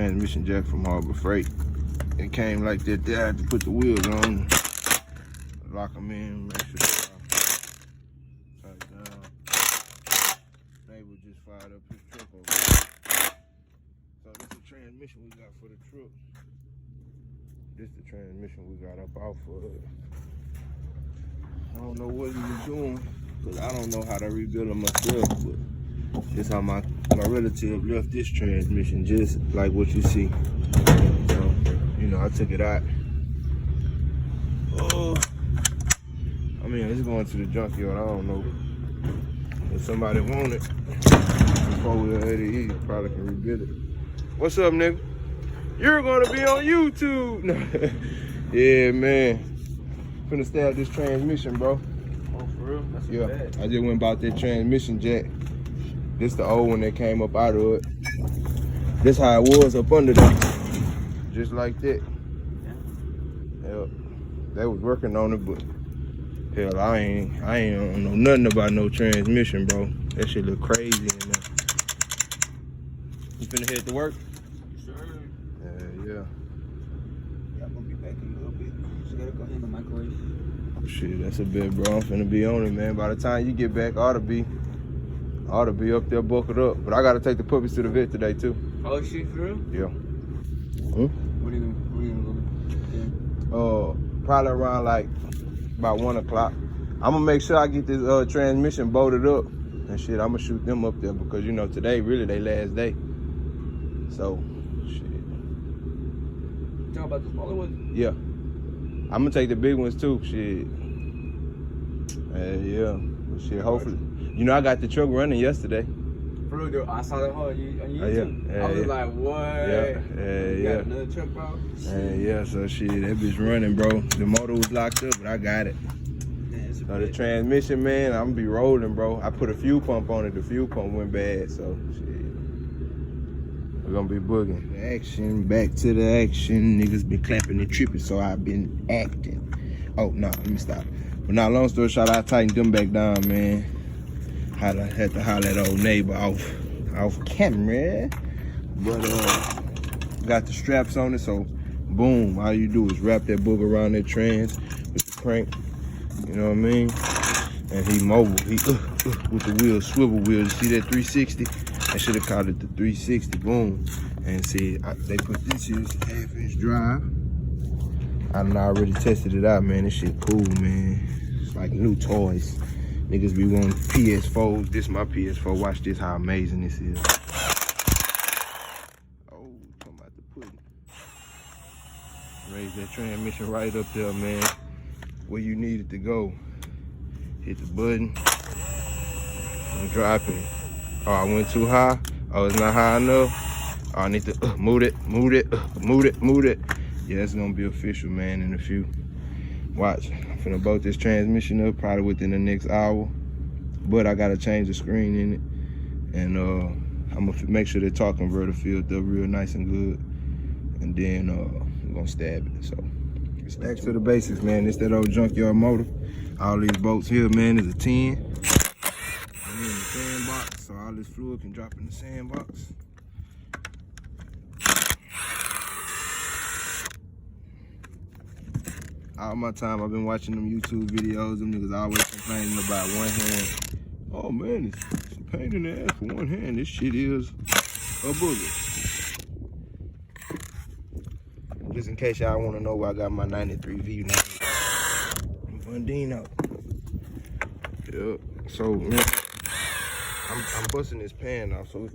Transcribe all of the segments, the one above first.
transmission jack from Harbor Freight. It came like that. There, I had to put the wheels on, lock them in, make sure they're tight down. Neighbor just fired up his truck over there. So this is the transmission we got for the truck. This is the transmission we got up off of it. I don't know what he was doing, because I don't know how to rebuild it myself, but this is how my relative left this transmission, just like what you see. So, you know, I took it out. Oh, I mean, it's going to the junkyard. I don't know if somebody want it. Before we had it, he probably can rebuild it. What's up, nigga? You're gonna be on YouTube. Yeah, man. Finna stab this transmission, bro. Oh, for real? That's Yeah, bad. I just went and bought that transmission jack. This the old one that came up out of it. This how it was up under there. Just like that. Yeah. They was working on it, but hell, I ain't don't know nothing about no transmission, bro. That shit look crazy in there. You finna head to work? Sure. Yeah. Yeah, I'm gonna be back in a little bit. Just gotta go handle my microwave. Shit, that's a bit, bro. I'm finna be on it, man. By the time you get back, I ought to be up there buckled up. But I gotta take the puppies to the vet today too. Oh shit, for real? Yeah. What are you gonna go do? Probably around like about 1 o'clock. I'm gonna make sure I get this transmission bolted up and shit. I'm gonna shoot them up there because you know today really they last day. So, shit. You talking about the smaller ones? Yeah. I'm gonna take the big ones too. Shit. Yeah. But shit. Hopefully, you know I got the truck running yesterday. For real, dude, I saw that on YouTube. Yeah. I was like, what? You got another truck, bro? Yeah. So shit, that bitch running, bro. The motor was locked up, but I got it. Man, So the transmission, man, I'm gonna be rolling, bro. I put a fuel pump on it. The fuel pump went bad, so shit. We're gonna be booging. Action, back to the action. Niggas been clapping and tripping, so I've been acting. Oh, no, let me stop. But now, long story short, I tightened them back down, man. Had to holler at old neighbor off camera. But, got the straps on it, so boom. All you do is wrap that booger around that trans with the crank. You know what I mean? And he mobile. He with the wheels, swivel wheels. You see that 360? I should have called it the 360. Boom. And see, they put this here, it's a 1/2-inch drive. I done already tested it out, man. This shit cool, man. It's like new toys. Niggas be wanting PS4s. This my PS4. Watch this, how amazing this is. Oh, talking about the pudding. Raise that transmission right up there, man. Where you need it to go. Hit the button and drop it. Oh, I went too high. Oh, it's not high enough. Oh, I need to move it. Yeah, it's gonna be official, man, in a few. Watch, I'm finna bolt this transmission up probably within the next hour. But I gotta change the screen in it. And I'm gonna make sure the torque converter filled up real nice and good. And then we're gonna stab it, so. It's back to the basics, man. It's that old junkyard motor. All these bolts here, man, is a 10. And in the sandbox, so all this fluid can drop in the sandbox. All my time, I've been watching them YouTube videos. Them niggas always complaining about one hand. Oh man, it's a pain in the ass for one hand. This shit is a booger. Just in case y'all want to know where I got my 93 V90 Fundino. Yep. So man, I'm busting this pan off. So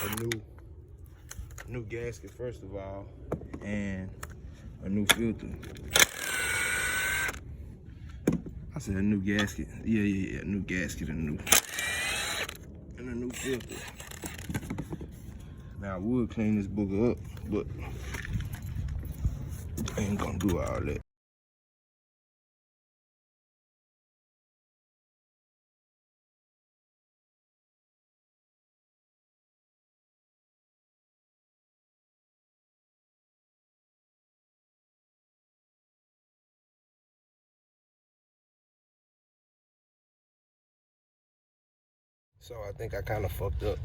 a new gasket first of all, and a new filter. I said a new gasket. Yeah. A new gasket and a new filter. Now I would clean this booger up, but I ain't gonna do all that. So I think I kind of fucked up.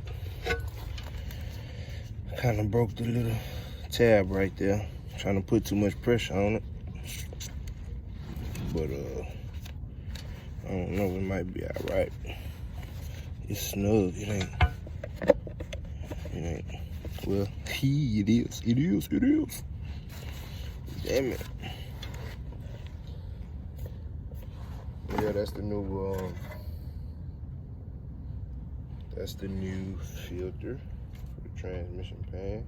kind of broke the little tab right there. Trying to put too much pressure on it. But I don't know, it might be all right. It's snug, it ain't. Well, it is. Damn it. Yeah, that's the new filter for the transmission pan.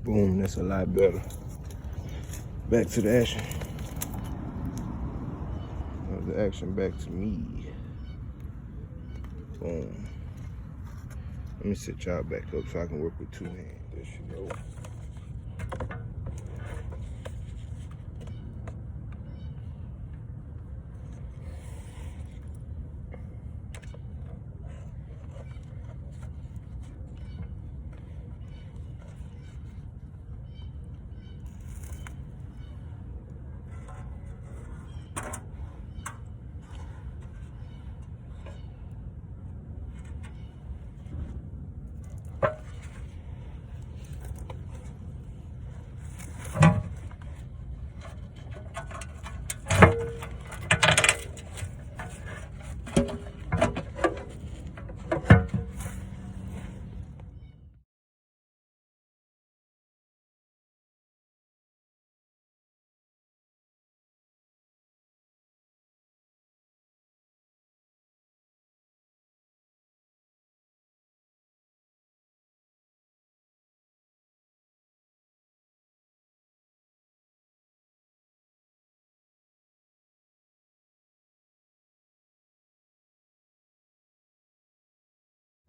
Boom, that's a lot better. Back to the action. The action back to me. Boom. Let me set y'all back up so I can work with two hands. There she go.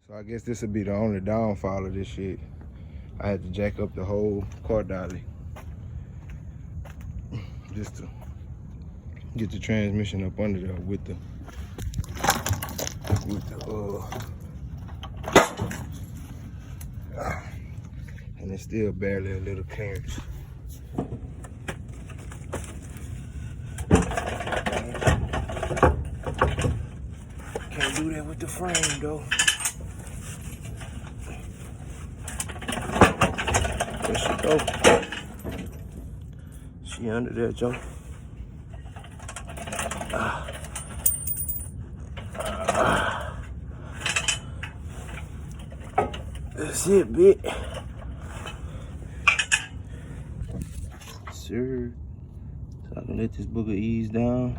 So I guess this would be the only downfall of this shit. I had to jack up the whole car dolly just to get the transmission up under there with the and it's still barely a little clearance. Can't do that with the frame though. There she go. She under there, Joe. That's it, bitch. Sir. So I can let this booger ease down.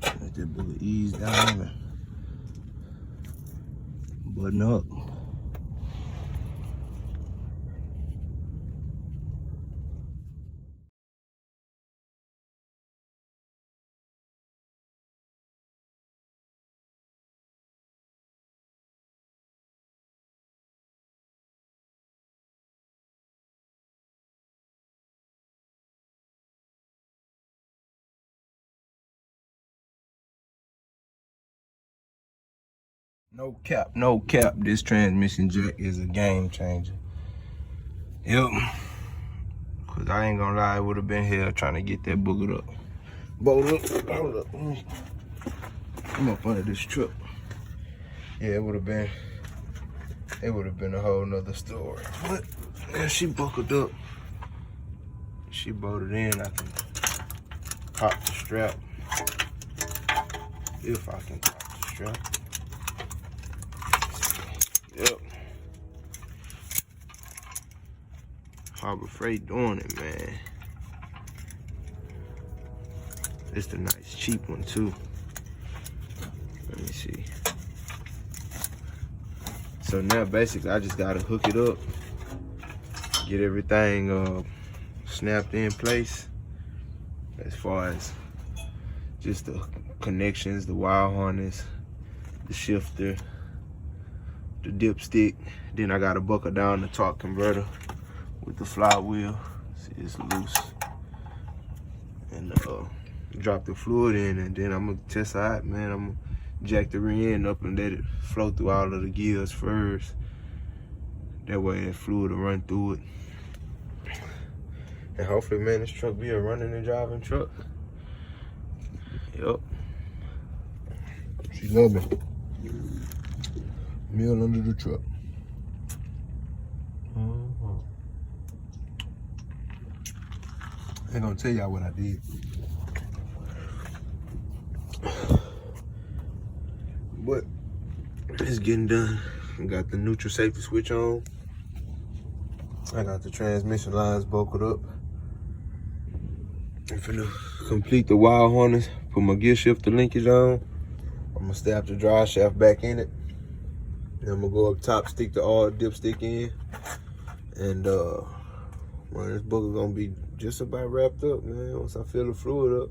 Let that booger ease down and button up. No cap, this transmission jack is a game changer. Yep. Cause I ain't gonna lie, it would have been hell trying to get that booger up. Hold up. I'm up under this truck. Yeah, it would have been a whole nother story. But yeah, she buckled up. She bolted in, I can pop the strap. If I can pop the strap. Yep. Harbor Freight doing it, man. It's the nice cheap one too. Let me see. So now basically I just gotta hook it up, get everything snapped in place as far as just the connections, the wire harness, the shifter, the dipstick. Then I gotta buckle down the torque converter with the flywheel. See, it's loose. And drop the fluid in, and then I'm gonna test out, man. I'm gonna jack the rear end up and let it flow through all of the gears first. That way that fluid will run through it. And hopefully, man, this truck be a running and driving truck. Yup. She love me. Meal under the truck. I ain't gonna tell y'all what I did. But it's getting done. I got the neutral safety switch on. I got the transmission lines buckled up. I'm finna complete the wire harness, put my gear shifter linkage on. I'm gonna stab the drive shaft back in it. Then I'm gonna go up top, stick the oil dipstick in. And man, this booger gonna be just about wrapped up, man, once I fill the fluid up.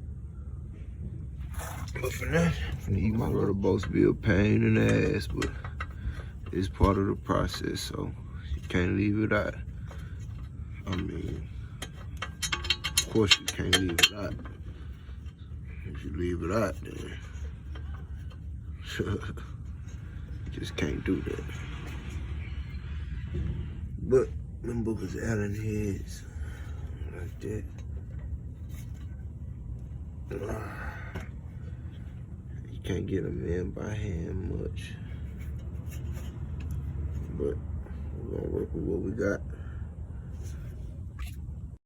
But for now, I'm finna eat my rudder bolts. Be a pain in the ass, but it's part of the process, so you can't leave it out. I mean, of course you can't leave it out. If you leave it out, then just can't do that. But them boogers Allen heads like that. You can't get them in by hand much. But we're gonna work with what we got.